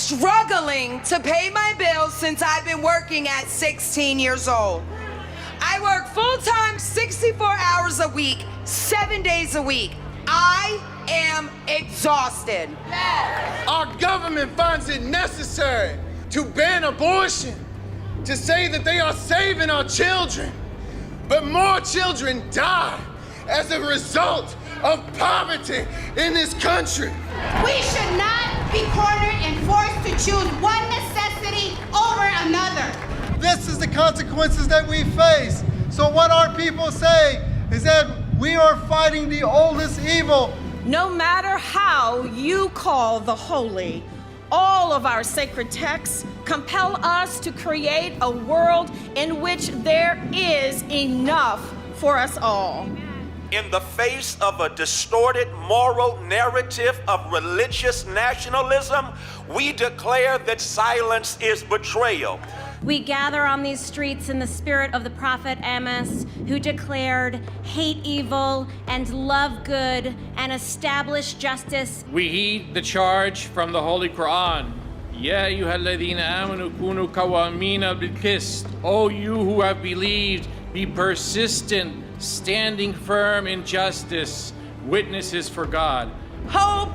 struggling to pay my bills since I've been working at 16 years old. I work full-time, 64 hours a week, 7 days a week. I am exhausted. Our government finds it necessary to ban abortion, to say that they are saving our children. But more children die as a result of poverty in this country. We should not be cornered and forced to choose one necessity over another. This is the consequences that we face. So what our people say is that we are fighting the oldest evil. No matter how you call the holy, all of our sacred texts compel us to create a world in which there is enough for us all. In the face of a distorted moral narrative of religious nationalism, we declare that silence is betrayal. We gather on these streets in the spirit of the prophet Amos, who declared, hate evil and love good and establish justice. We heed the charge from the Holy Quran. Ya ayyuhalladhina amanu kunu qawwamina bil qist. O you who have believed, be persistent, standing firm in justice, witnesses for God. Hope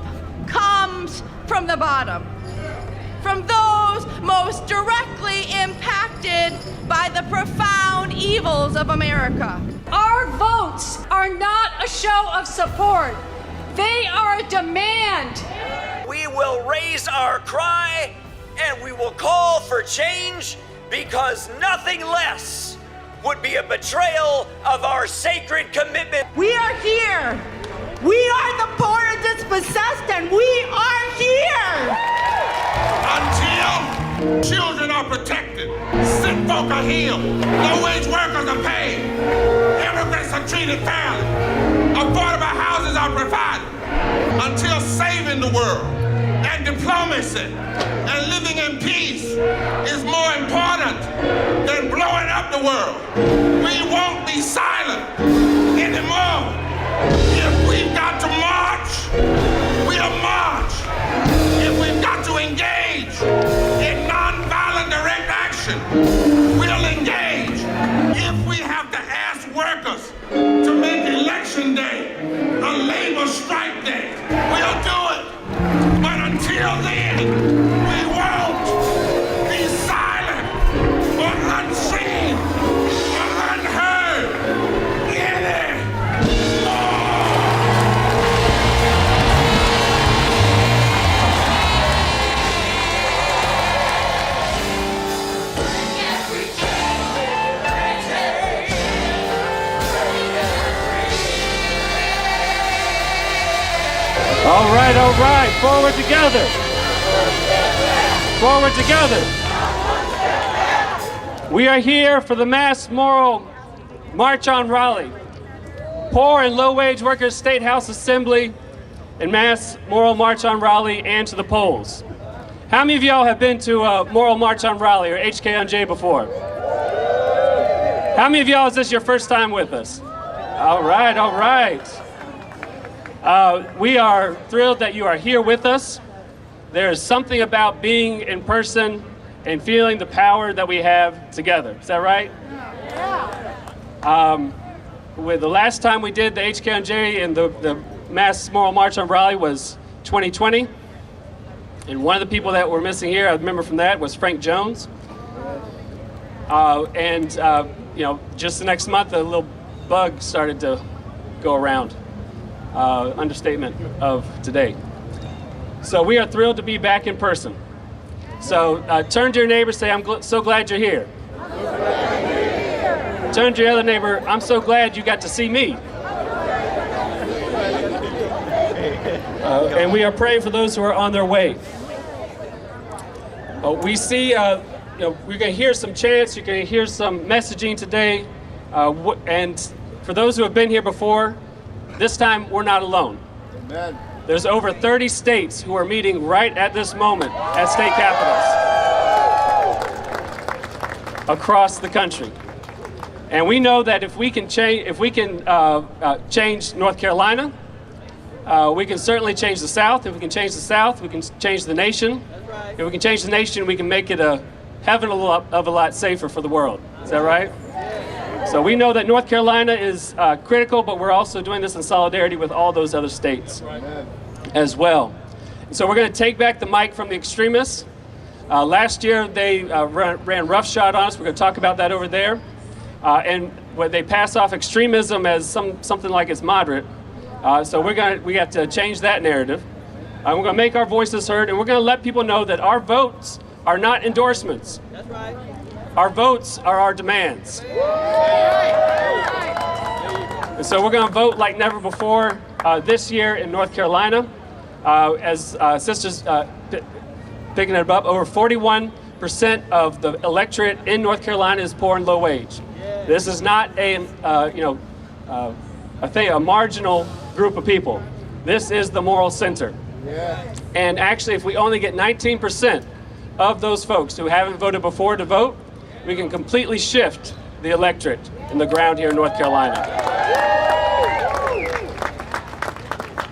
comes from the bottom, from those most directly impacted by the profound evils of America. Our votes are not a show of support. They are a demand. We will raise our cry and we will call for change because nothing less would be a betrayal of our sacred commitment. We are here. We are the poor and dispossessed, and we are here. Until children are protected, sick folk are healed, low-wage workers are paid, immigrants are treated fairly, affordable houses are provided, until saving the world and diplomacy and living in peace is more important than blowing up the world. We won't be silent anymore. If we've got to march, we'll march. If we've got to engage in nonviolent direct action, we'll engage. If we have to ask workers to make election day a labor strike day, we'll do it. But until then, we won't be silent or unseen or unheard anymore. All right, forward together. Forward together. We are here for the mass moral march on Raleigh. Poor and low-wage workers State House Assembly and mass moral march on Raleigh and to the polls. How many of y'all have been to a moral march on Raleigh or HK on J before? How many of y'all is this your first time with us? All right, all right. We are thrilled that you are here with us. There is something about being in person and feeling the power that we have together. Is that right? Yeah. With the last time we did the HK&J and the mass moral march on Raleigh was 2020. And one of the people that were missing here, I remember from that, was Frank Jones. You know, just the next month, a little bug started to go around. Understatement of today. So we are thrilled to be back in person. So turn to your neighbor, say, I'm so glad you're here. Turn to your other neighbor, I'm so glad you got to see me. And we are praying for those who are on their way. We see, we're going to hear some chants, you're going to hear some messaging today. And for those who have been here before, this time we're not alone. Amen. There's over 30 states who are meeting right at this moment at state capitals across the country. And we know that if we can change North Carolina, we can certainly change the South. If we can change the South, we can change the nation. If we can change the nation, we can make it a heaven of a lot safer for the world. Is that right? So we know that North Carolina is critical, but we're also doing this in solidarity with all those other states as well. So we're going to take back the mic from the extremists. Last year, they ran roughshod on us. We're going to talk about that over there. And where they pass off extremism as something like it's moderate. So we have to change that narrative. We're going to make our voices heard, and we're going to let people know that our votes are not endorsements. That's right. Our votes are our demands. And so we're going to vote like never before this year in North Carolina. As sisters picking it up, over 41% of the electorate in North Carolina is poor and low wage. This is not a marginal group of people. This is the moral center. And actually, if we only get 19% of those folks who haven't voted before to vote, we can completely shift the electorate in the ground here in North Carolina.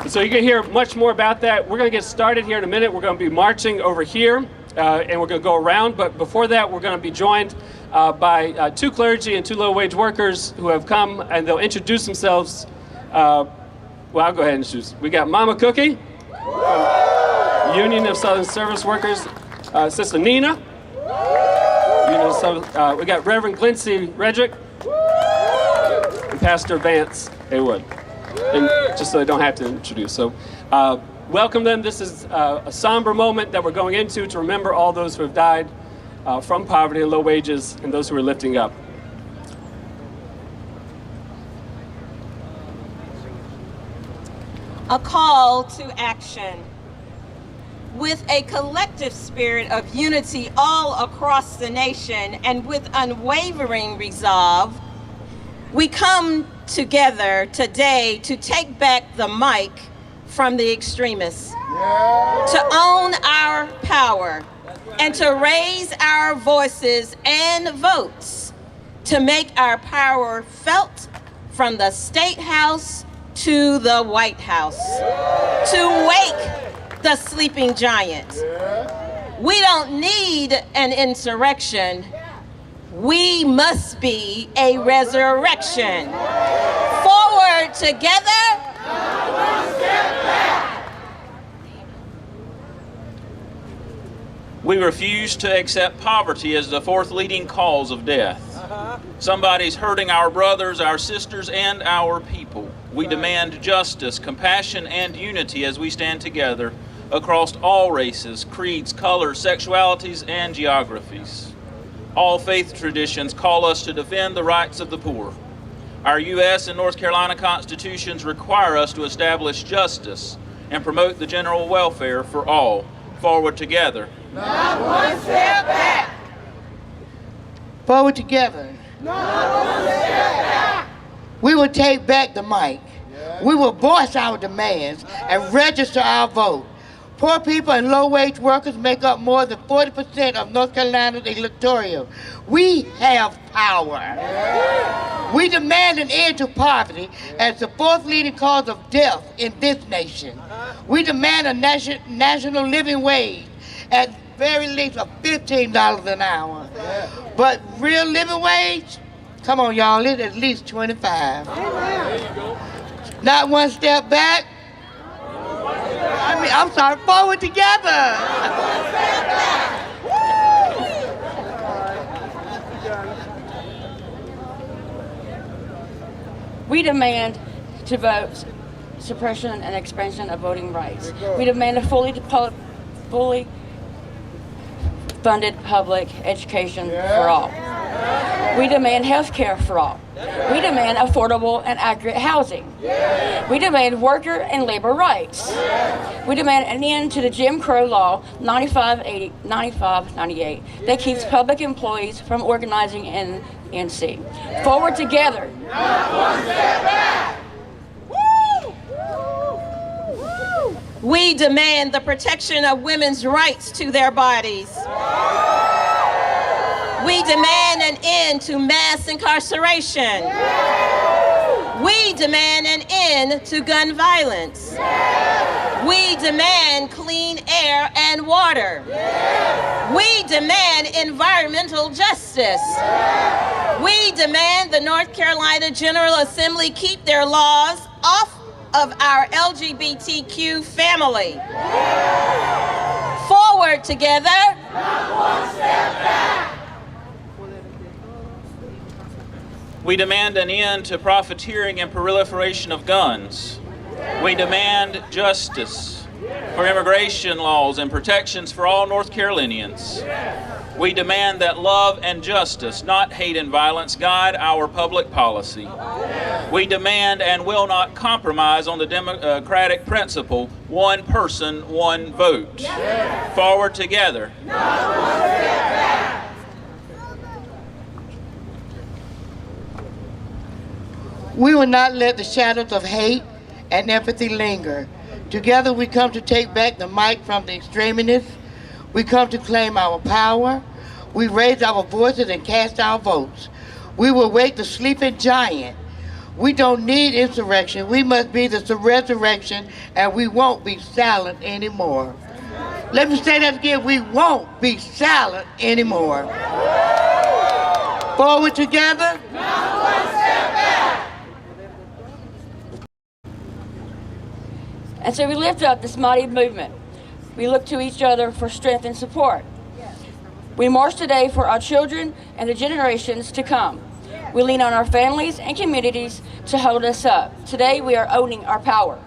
And so you can hear much more about that. We're going to get started here in a minute. We're going to be marching over here, and we're going to go around. But before that, we're going to be joined by two clergy and two low-wage workers who have come, and they'll introduce themselves. Well, I'll go ahead and introduce. We got Mama Cookie, from Union of Southern Service Workers, Sister Nina. We got Reverend Glency Redrick and Pastor Vance Haywood. And just so they don't have to introduce. So welcome them. This is a somber moment that we're going into to remember all those who have died from poverty and low wages and those who are lifting up. A call to action. With a collective spirit of unity all across the nation and with unwavering resolve, we come together today to take back the mic from the extremists, to own our power, and to raise our voices and votes to make our power felt from the State House to the White House, to wake the sleeping giant. We don't need an insurrection. We must be a resurrection. Forward together. One step back. We refuse to accept poverty as the fourth leading cause of death. Somebody's hurting our brothers, our sisters, and our people. We demand justice, compassion, and unity as we stand together across all races, creeds, colors, sexualities, and geographies. All faith traditions call us to defend the rights of the poor. Our U.S. and North Carolina constitutions require us to establish justice and promote the general welfare for all. Forward together. Not one step back. Forward together. Not one step back. We will take back the mic. We will voice our demands and register our vote. Poor people and low-wage workers make up more than 40% of North Carolina's electorate. We have power. We demand an end to poverty as the fourth leading cause of death in this nation. We demand a national living wage at very least of $15 an hour. But real living wage, come on y'all, it's at least 25. Not one step back. I'm sorry, forward together. We demand to vote suppression and expansion of voting rights. We demand a fully funded public education for all. We demand health care for all. We demand affordable and accurate housing. We demand worker and labor rights. We demand an end to the Jim Crow law 9598 that keeps public employees from organizing in NC. Forward together. Not one step back. We demand the protection of women's rights to their bodies. We demand an end to mass incarceration. We demand an end to gun violence. We demand clean air and water. We demand environmental justice. We demand the North Carolina General Assembly keep their laws off of our LGBTQ family. Forward together. Not one step back. We demand an end to profiteering and proliferation of guns. We demand justice for immigration laws and protections for all North Carolinians. We demand that love and justice, not hate and violence, guide our public policy. We demand and will not compromise on the democratic principle, one person, one vote. Forward together. Not one step back. We will not let the shadows of hate and empathy linger. Together we come to take back the mic from the extremists. We come to claim our power. We raise our voices and cast our votes. We will wake the sleeping giant. We don't need insurrection. We must be the resurrection, and we won't be silent anymore. Let me say that again. We won't be silent anymore. Forward together. Not one step back. And so we lift up this mighty movement. We look to each other for strength and support. We march today for our children and the generations to come. We lean on our families and communities to hold us up. Today we are owning our power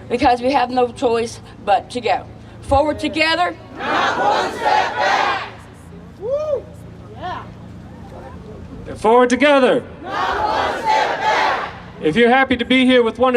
because we have no choice but to go. Forward together. Not one step back. Woo. Yeah. Forward together. Not one step back. If you're happy to be here with one another,